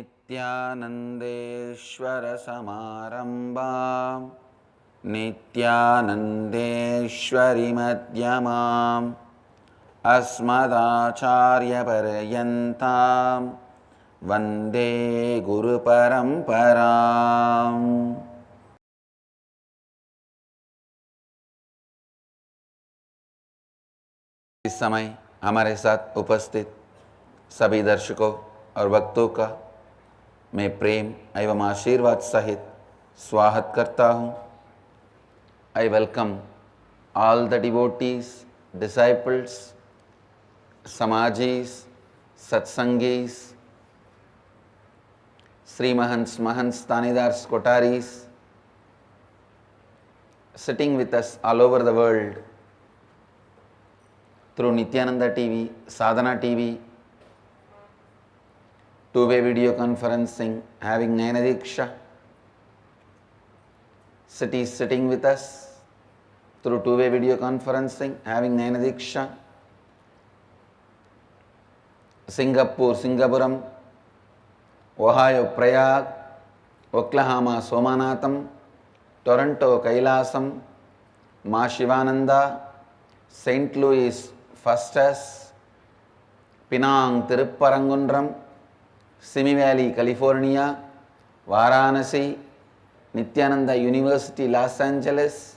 नित्यानन्देश्वरसमारम्भां नित्यानन्देश्वरिमध्यमाम् अस्मदाचार्यपर्यन्तां वन्दे गुरुपरम्पराम्। इस समय हमारे साथ उपस्थित सभी दर्शकों और भक्तों का मैं प्रेम एवं आशीर्वाद सहित स्वागत करता हूँ। I welcome all the devotees, disciples, Samajis, Satsangis, Shrimahants, Mahants, Tanidars, Kotaris, sitting with us all over the world through Nithyananda TV, Sadhana TV, two-way video conferencing, having Nayana Diksha. Cities sitting with us through two-way video conferencing, having Nayana Diksha. Singapore, Singapuram, Ohio, Prayag, Oklahoma, Somanatham, Toronto, Kailasam, Ma Shivananda, St. Louis, Fustas, Penang, Tirupparangundram, Simi Valley, California, Varanasi, Nithyananda University, Los Angeles,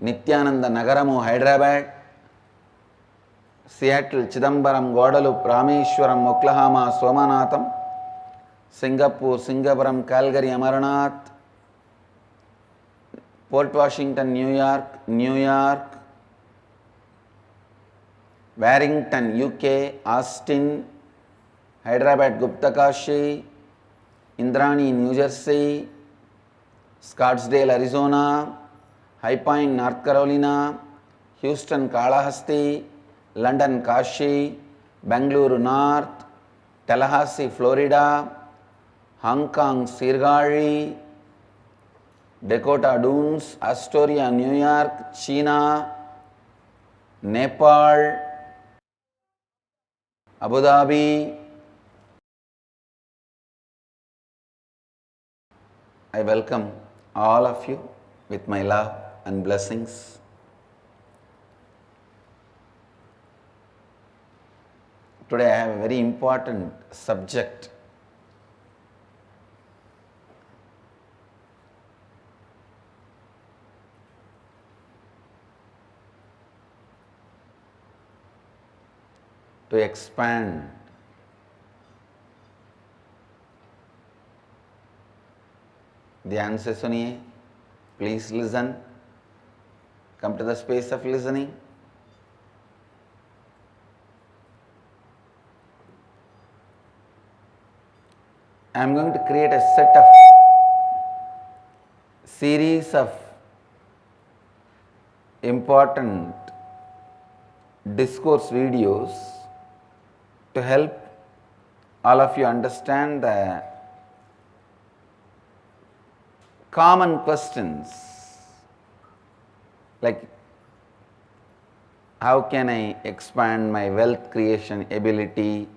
Nithyananda Nagaramu, Hyderabad, Seattle, Chidambaram, Guadalupe, Rameshwaram, Oklahoma, Somanatham, Singapore, Singapuram, Calgary, Amarnath, Port Washington, New York, Warrington, UK, Austin, Hyderabad, Guptakashi, Indrani, New Jersey, Scottsdale, Arizona, High Point, North Carolina, Houston, Kalahasti, London, Kashi, Bangalore North, Tallahassee, Florida, Hong Kong, Sirgari, Dakota Dunes, Astoria, New York, China, Nepal, Abu Dhabi. I welcome all of you with my love and blessings. Today I have a very important subject. To expand ध्यान से सुनिए, please listen, come to the space of listening. I am going to create a set of series of important discourse videos to help all of you understand the common questions like how can I expand my wealth creation ability?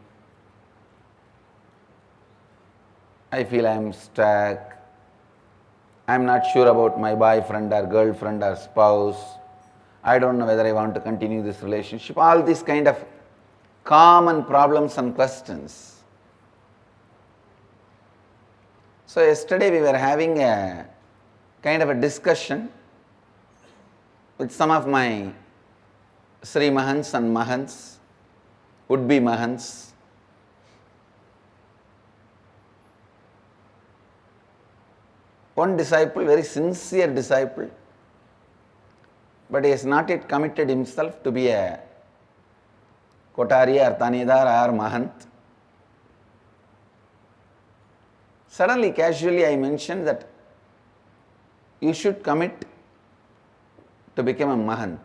I feel I am stuck. I am not sure about my boyfriend or girlfriend or spouse. I don't know whether I want to continue this relationship. All these kind of common problems and questions. So yesterday we were having a kind of a discussion with some of my Shrimahants and Mahants, would-be Mahants. One disciple, very sincere disciple, but he has not yet committed himself to be a Kotari or Tanidar or Mahant. Suddenly, casually, I mentioned that you should commit to become a Mahant.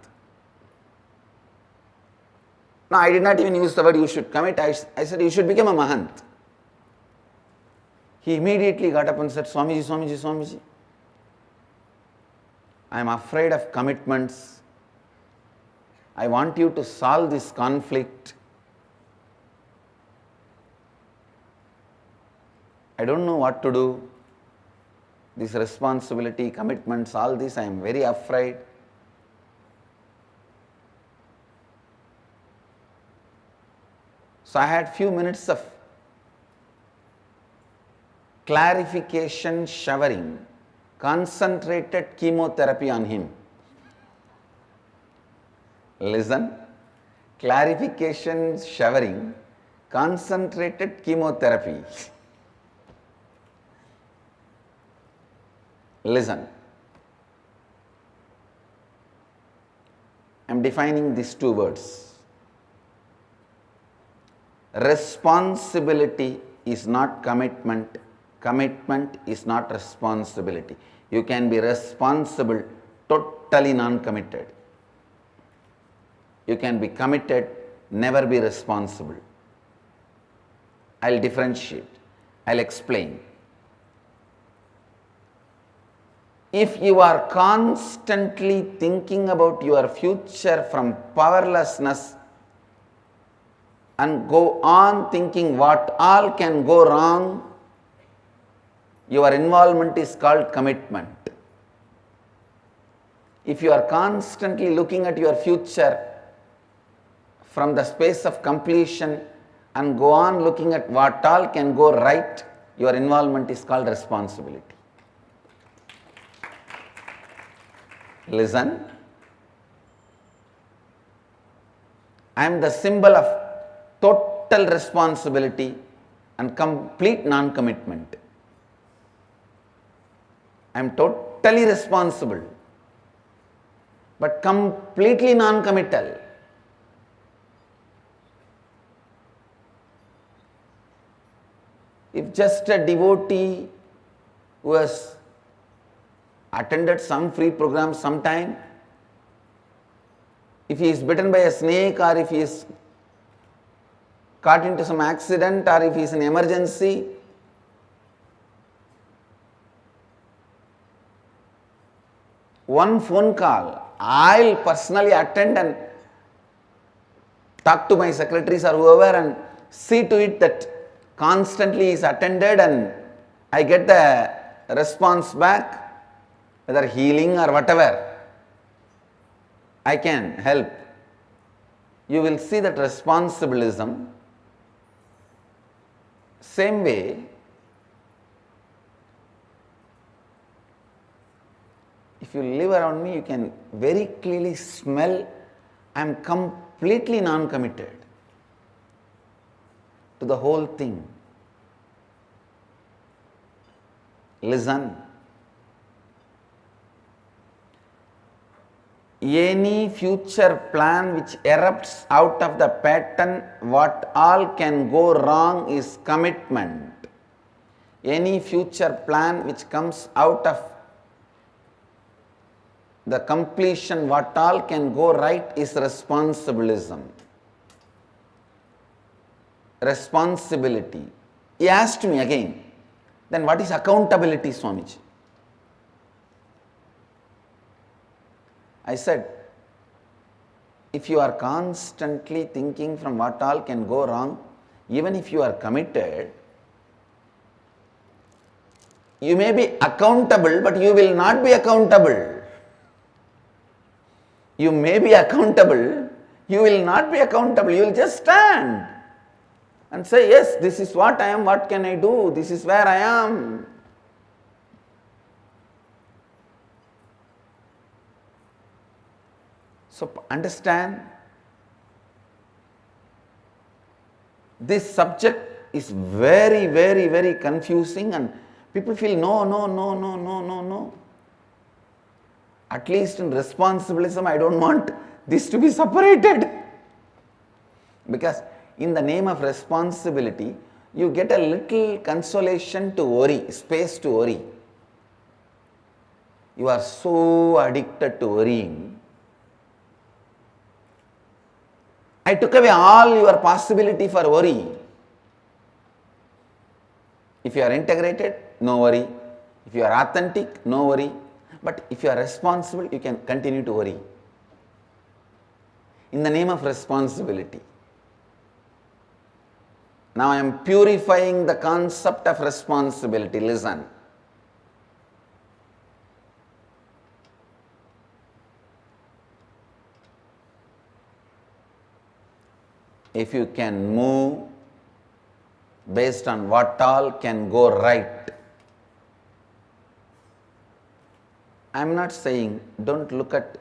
No, I did not even use the word you should commit. I said you should become a Mahant. He immediately got up and said, Swamiji, Swamiji, Swamiji, I am afraid of commitments. I want you to solve this conflict. I don't know what to do. This responsibility, commitments, all this, I am very afraid. So I had few minutes of clarification showering, concentrated chemotherapy on him. Listen, clarification showering, concentrated chemotherapy. Listen, I am defining these two words. Responsibility is not commitment, commitment is not responsibility. You can be responsible, totally non-committed. You can be committed, never be responsible. I will differentiate, I will explain. If you are constantly thinking about your future from powerlessness and go on thinking what all can go wrong, your involvement is called commitment. If you are constantly looking at your future from the space of completion and go on looking at what all can go right, your involvement is called responsibility. Listen, I am the symbol of total responsibility and complete non-commitment. I am totally responsible, but completely non-committal. If just a devotee who has attended some free program sometime, if he is bitten by a snake or if he is caught into some accident or if he is in emergency, one phone call, I'll personally attend and talk to my secretaries or whoever and see to it that constantly is attended and I get the response back, whether healing or whatever, I can help. You will see that responsibilism. Same way, if you live around me, you can very clearly smell I am completely non-committed to the whole thing. Listen, any future plan which erupts out of the pattern what all can go wrong is commitment. Any future plan which comes out of the completion what all can go right is responsibilism. Responsibility. He asked me again, then what is accountability, Swamiji? I said, if you are constantly thinking from what all can go wrong, even if you are committed, you may be accountable, but you will not be accountable. You may be accountable, you will not be accountable. You will just stand and say, yes, this is what I am, what can I do? This is where I am. So understand, this subject is very, very, very confusing and people feel no. At least in responsibilism, I don't want this to be separated. Because in the name of responsibility, you get a little consolation to worry, space to worry. You are so addicted to worrying. I took away all your possibility for worry. If you are integrated, no worry. If you are authentic, no worry. But if you are responsible, you can continue to worry. In the name of responsibility. Now I am purifying the concept of responsibility. Listen. If you can move based on what all can go right, I am not saying don't look at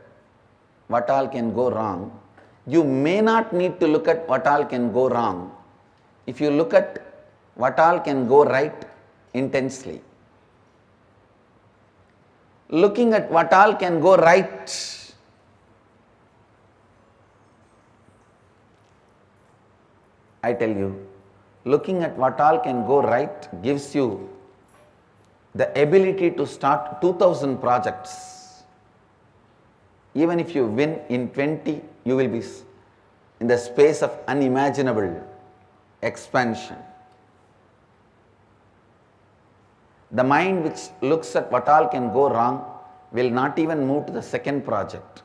what all can go wrong. You may not need to look at what all can go wrong if you look at what all can go right intensely. Looking at what all can go right, I tell you, looking at what all can go right gives you the ability to start 2000 projects. Even if you win in 20, you will be in the space of unimaginable expansion. The mind which looks at what all can go wrong will not even move to the second project.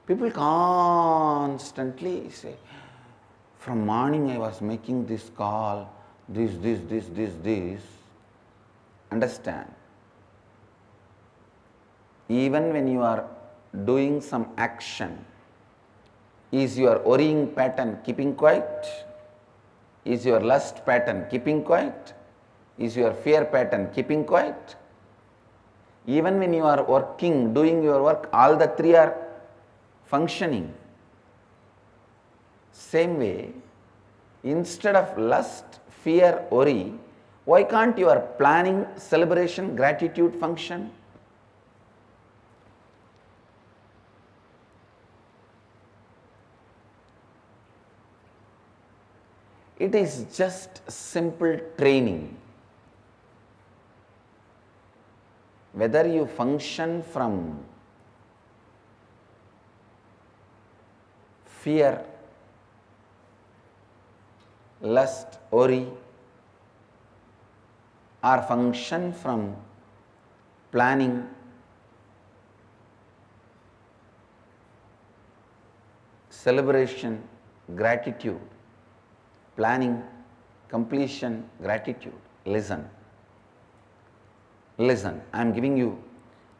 People constantly say, from morning I was making this call, this. Understand. Even when you are doing some action, is your worrying pattern keeping quiet? Is your lust pattern keeping quiet? Is your fear pattern keeping quiet? Even when you are working, doing your work, all the three are functioning. Same way, instead of lust, fear, worry, why can't your planning, celebration, gratitude function? It is just simple training. Whether you function from fear, lust, worry, or function from planning, celebration, gratitude, planning, completion, gratitude. Listen. Listen, I am giving you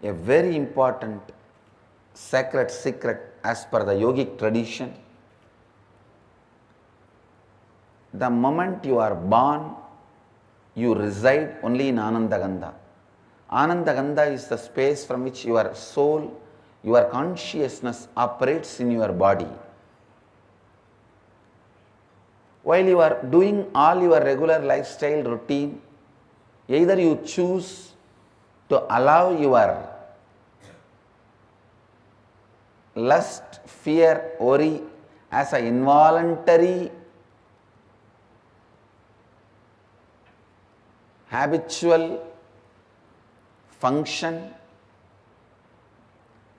a very important sacred secret as per the yogic tradition. The moment you are born, you reside only in Anandagandha. Anandagandha is the space from which your soul, your consciousness operates in your body. While you are doing all your regular lifestyle routine, either you choose to allow your lust, fear, worry as an involuntary, habitual function,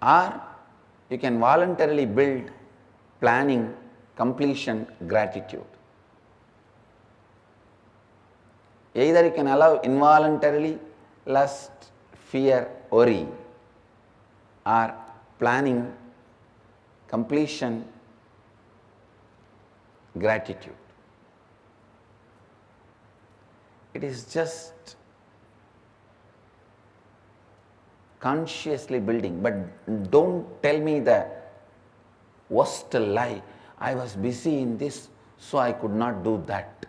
or you can voluntarily build planning, completion, gratitude. Either you can allow involuntarily lust, fear, worry, or planning, completion, gratitude. It is just consciously building, but don't tell me the worst lie. I was busy in this, so I could not do that.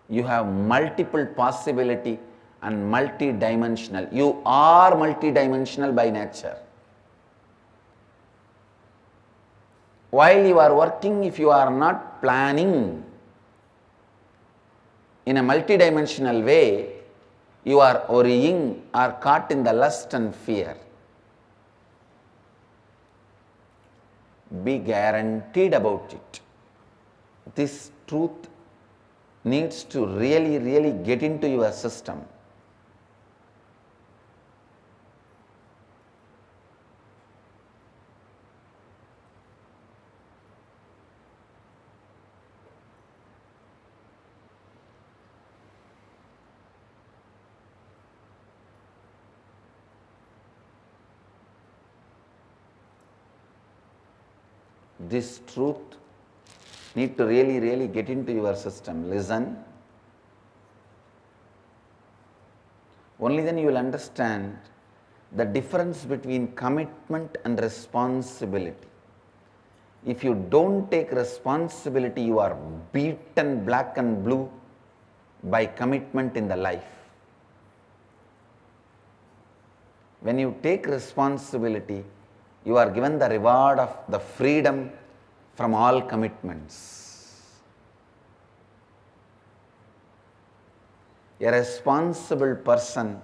You have multiple possibility and multidimensional. You are multidimensional by nature. While you are working, if you are not planning in a multidimensional way, you are worrying or caught in the lust and fear. Be guaranteed about it. This truth needs to really get into your system. This truth need to really get into your system. Listen. Only then you will understand the difference between commitment and responsibility. If you don't take responsibility, you are beaten black and blue by commitment in the life. When you take responsibility, you are given the reward of the freedom from all commitments. A responsible person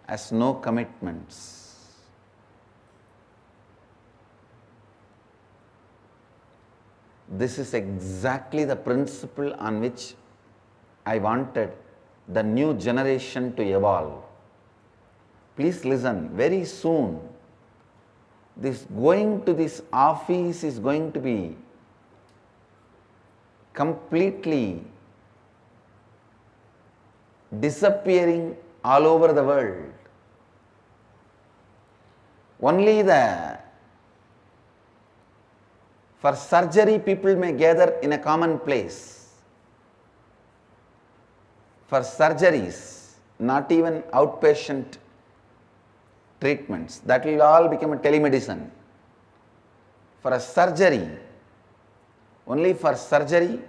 has no commitments. This is exactly the principle on which I wanted the new generation to evolve. Please listen, very soon, this going to this office is going to be completely disappearing all over the world. Only for surgery people may gather in a common place. For surgeries, not even outpatient treatments, that will all become a telemedicine. For a surgery, only for surgery,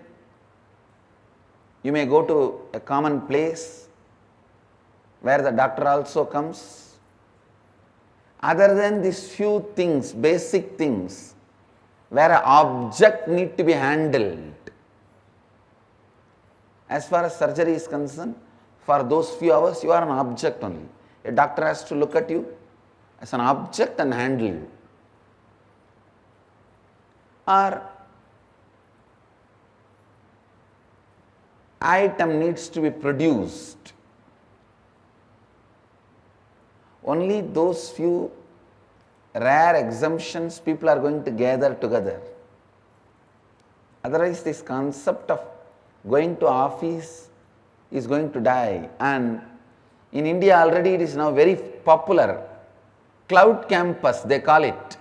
you may go to a common place where the doctor also comes. Other than these few things, basic things, where an object need to be handled. As far as surgery is concerned, for those few hours you are an object only. A doctor has to look at you as an object and handle you. Or item needs to be produced. Only those few rare exemptions people are going to gather together. Otherwise, this concept of going to office is going to die. And in India already it is now very popular. Cloud campus, they call it.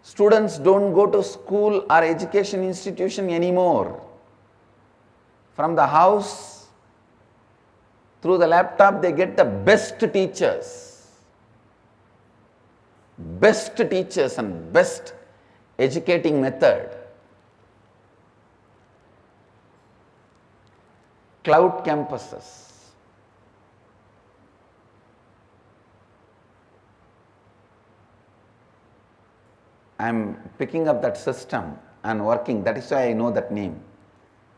Students don't go to school or education institution anymore. From the house, through the laptop, they get the best teachers. Best teachers and best educating method. Cloud campuses. I am picking up that system and working. That is why I know that name.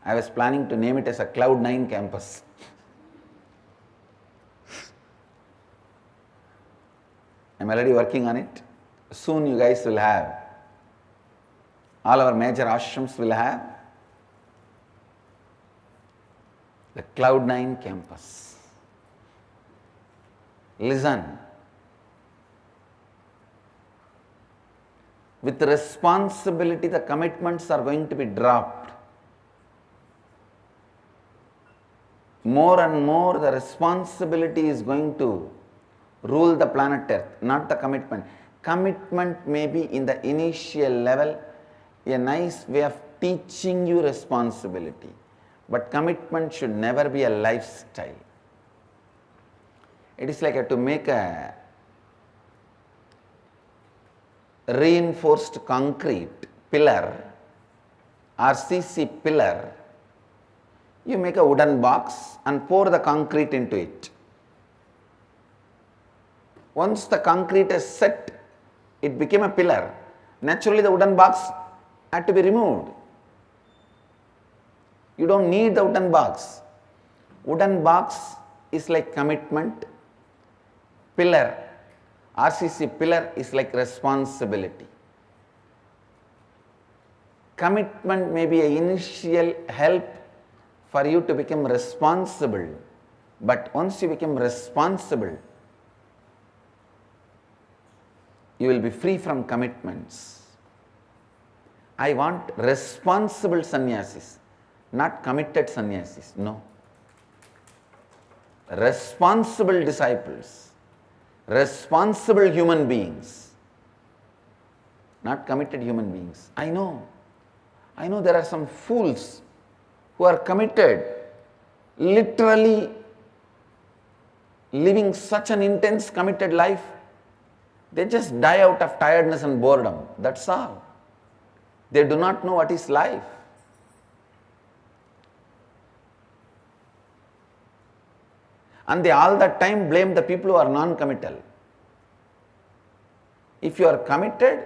I was planning to name it as a Cloud9 campus. I am already working on it. Soon you guys will have. All our major ashrams will have the Cloud9 campus. Listen. With responsibility, the commitments are going to be dropped. More and more, the responsibility is going to rule the planet Earth, not the commitment. Commitment may be in the initial level a nice way of teaching you responsibility, but commitment should never be a lifestyle. It is like to make a reinforced concrete pillar, RCC pillar. You make a wooden box and pour the concrete into it. Once the concrete is set, it became a pillar. Naturally, the wooden box had to be removed. You don't need the wooden box. Wooden box is like commitment. Pillar, RCC pillar is like responsibility. Commitment may be an initial help for you to become responsible, but once you become responsible, you will be free from commitments. I want responsible sannyasis, not committed sannyasis, no. Responsible disciples, responsible human beings. not committed human beings. I know there are some fools who are committed, literally living such an intense committed life. They just die out of tiredness and boredom. That's all. They do not know what is life. And they all the time blame the people who are non-committal. If you are committed,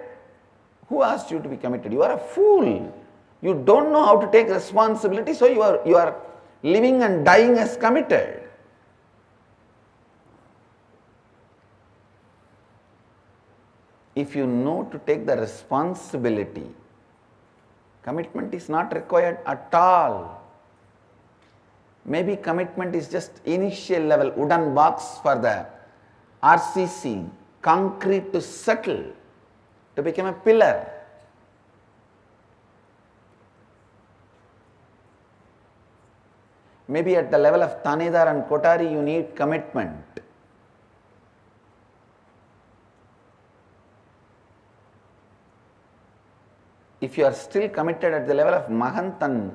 who asked you to be committed? You are a fool. You don't know how to take responsibility, so you are living and dying as committed. If you know to take the responsibility, commitment is not required at all. Maybe commitment is just initial level, wooden box for the RCC, concrete to settle, to become a pillar. Maybe at the level of Thanedar and Kotari you need commitment. If you are still committed at the level of Mahant and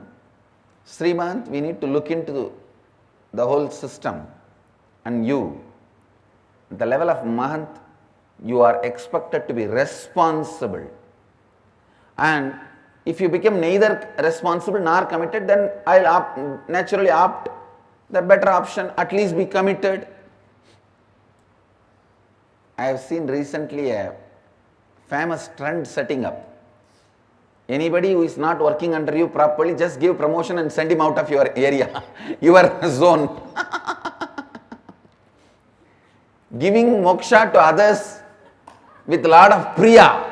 Shrimahant, we need to look into the whole system. And you, at the level of Mahant, you are expected to be responsible. And if you become neither responsible nor committed, then I'll naturally opt the better option, at least be committed. I have seen recently a famous trend setting up. Anybody who is not working under you properly, just give promotion and send him out of your area, your zone. Giving moksha to others with a lot of priya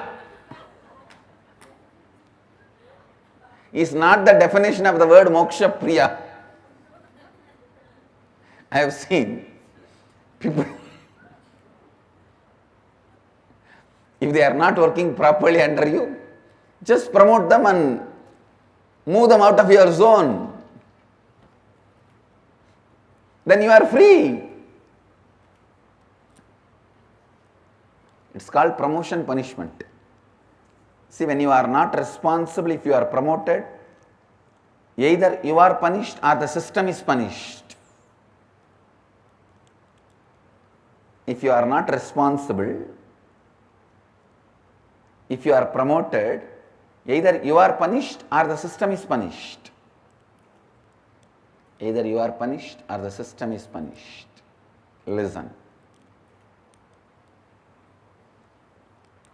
is not the definition of the word moksha priya. I have seen people, if they are not working properly under you, just promote them and move them out of your zone. Then you are free. It's called promotion punishment. See, when you are not responsible, if you are promoted, either you are punished or the system is punished. If you are not responsible, if you are promoted, either you are punished or the system is punished. Either you are punished or the system is punished. Listen.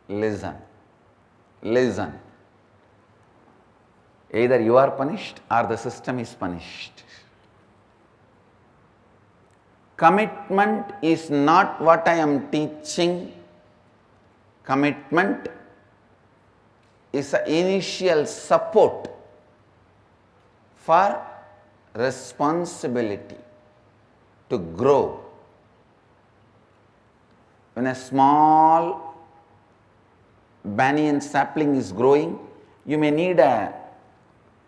Listen. Listen. Either you are punished or the system is punished. Commitment is not what I am teaching. Commitment is an initial support for responsibility to grow. When a small banyan sapling is growing, you may need a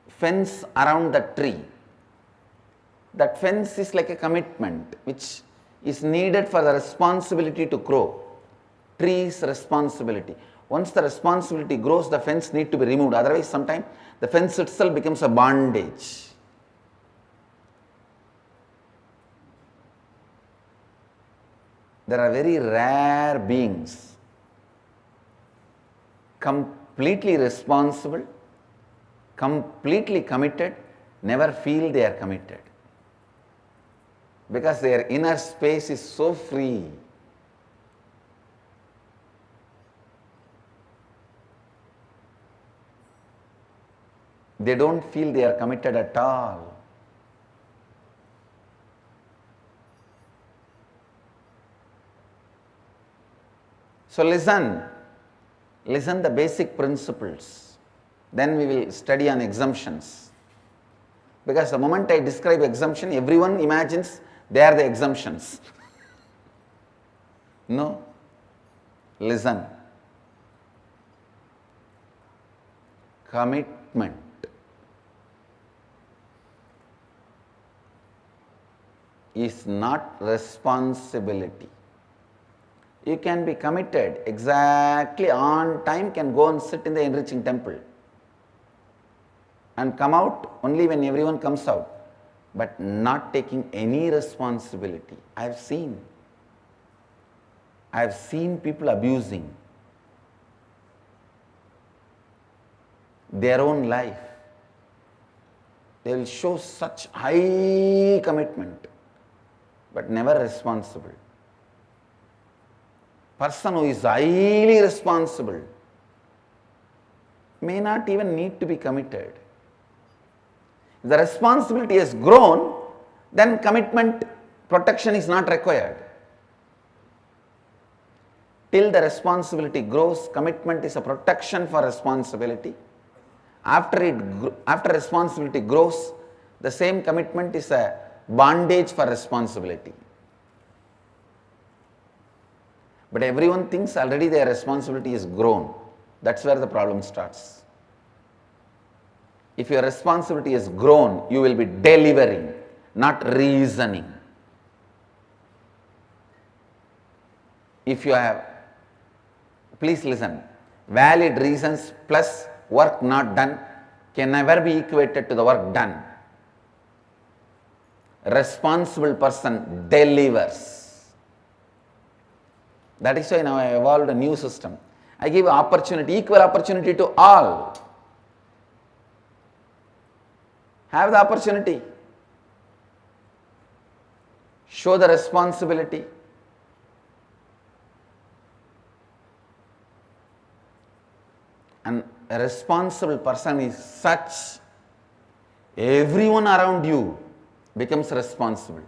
fence around the tree. That fence is like a commitment which is needed for the responsibility to grow. Tree is responsibility. Once the responsibility grows, the fence needs to be removed. Otherwise, sometimes the fence itself becomes a bondage. There are very rare beings, completely responsible, completely committed, never feel they are committed. Because their inner space is so free. They don't feel they are committed at all. So listen the basic principles. Then we will study on exemptions. Because the moment I describe exemption, everyone imagines they are the exemptions. No. Listen. Commitment is not responsibility. You can be committed exactly on time, can go and sit in the enriching temple and come out only when everyone comes out, but not taking any responsibility. I have seen people abusing their own life. They will show such high commitment, but never responsible. Person who is highly responsible may not even need to be committed. If the responsibility has grown, then commitment, protection is not required. Till the responsibility grows, commitment is a protection for responsibility. After responsibility grows, the same commitment is a bondage for responsibility. But everyone thinks already their responsibility is grown. That's where the problem starts. If your responsibility is grown, you will be delivering, not reasoning. If you have, please listen, valid reasons plus work not done can never be equated to the work done. Responsible person delivers. That is why now I evolved a new system. I give opportunity, equal opportunity to all. Have the opportunity. Show the responsibility. And a responsible person is such, everyone around you becomes responsible.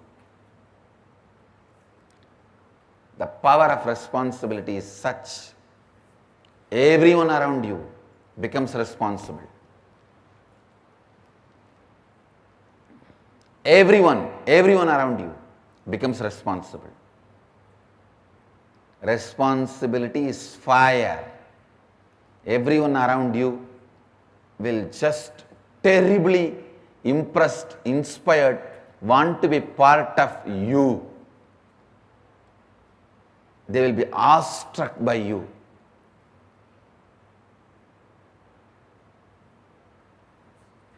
The power of responsibility is such, everyone around you becomes responsible. Everyone around you becomes responsible. Responsibility is fire. Everyone around you will just terribly impressed, inspired, want to be part of you. They will be awestruck by you.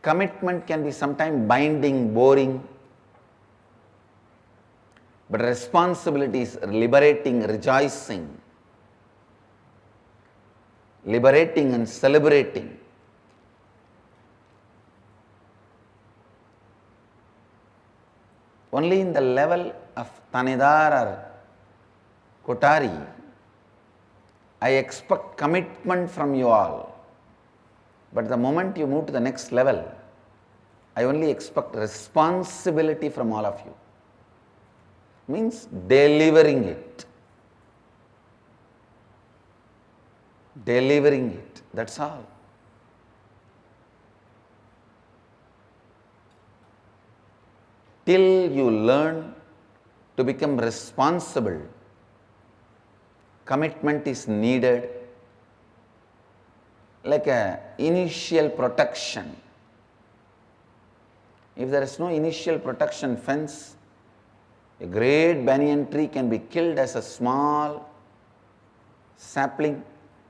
Commitment can be sometimes binding, boring, but responsibility is liberating, rejoicing, liberating and celebrating. Only in the level of Tanidar or Kotari, I expect commitment from you all. But the moment you move to the next level, I only expect responsibility from all of you. Means delivering it. Delivering it. That's all. Till you learn to become responsible, commitment is needed, like an initial protection. If there is no initial protection fence, a great banyan tree can be killed as a small sapling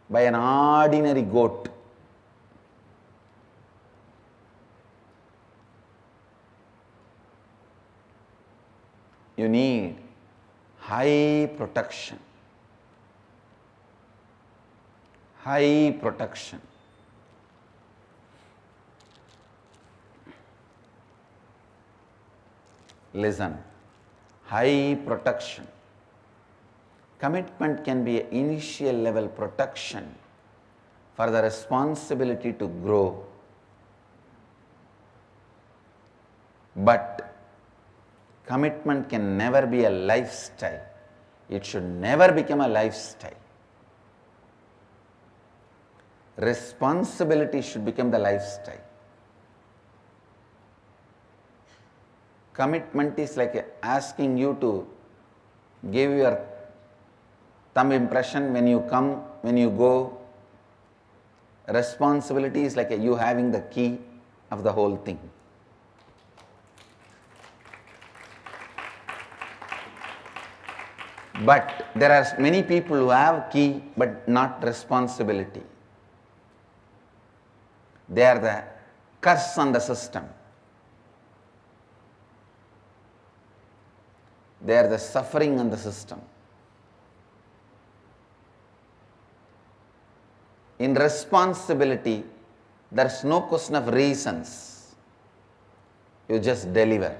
by an ordinary goat. You need high protection. High protection. Listen, high protection. Commitment can be an initial level protection for the responsibility to grow. But commitment can never be a lifestyle. It should never become a lifestyle. Responsibility should become the lifestyle. Commitment is like asking you to give your thumb impression when you come, when you go. Responsibility is like you having the key of the whole thing. But there are many people who have key but not responsibility. They are the curse on the system. They are the suffering on the system. In responsibility, there is no question of reasons. You just deliver,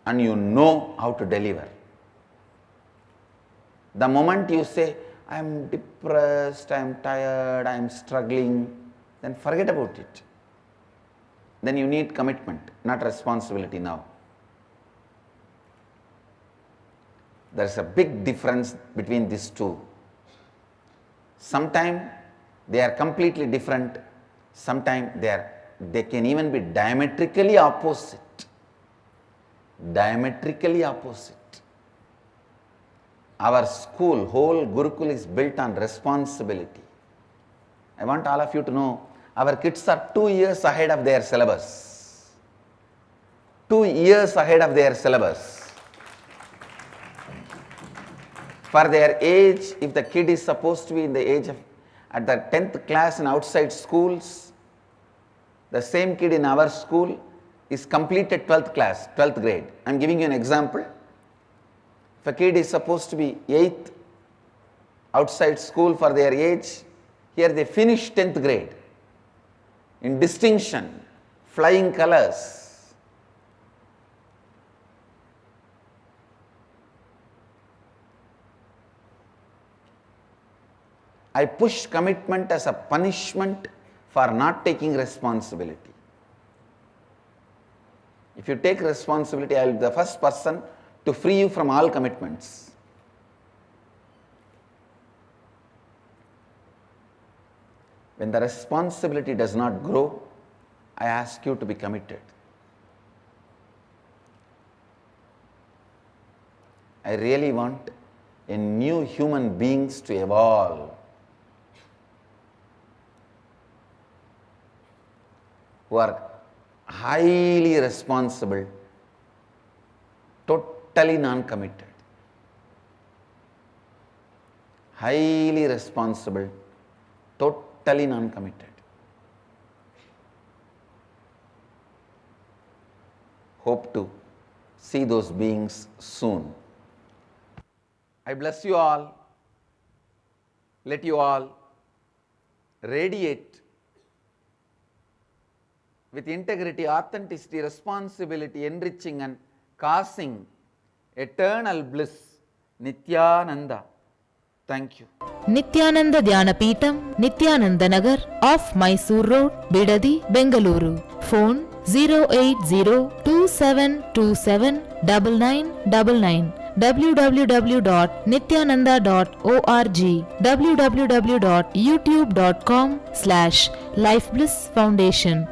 and you know how to deliver. The moment you say, I am depressed, I am tired, I am struggling, then forget about it. Then you need commitment, not responsibility now. There is a big difference between these two. Sometimes they are completely different. Sometimes they can even be diametrically opposite. Diametrically opposite. Our school, whole Gurukul is built on responsibility. I want all of you to know, our kids are 2 years ahead of their syllabus. 2 years ahead of their syllabus. For their age, if the kid is supposed to be in the age of, at the 10th class in outside schools, the same kid in our school is completed 12th class, 12th grade. I am giving you an example. If a kid is supposed to be 8th outside school for their age, here they finish 10th grade in distinction, flying colors. I push commitment as a punishment for not taking responsibility. If you take responsibility, I will be the first person to free you from all commitments. When the responsibility does not grow, I ask you to be committed. I really want a new human beings to evolve, who are highly responsible, totally non-committed. Highly responsible, totally non-committed. Hope to see those beings soon. I bless you all. Let you all radiate with integrity, authenticity, responsibility, enriching and causing eternal bliss. Nithyananda. Thank you. Nithyananda Dhyanapītam, Nithyananda Nagar, off Mysore Road, Bidadi, Bengaluru. Phone 08027279999. www.nithyananda.org, www.youtube.com/Life Bliss Foundation.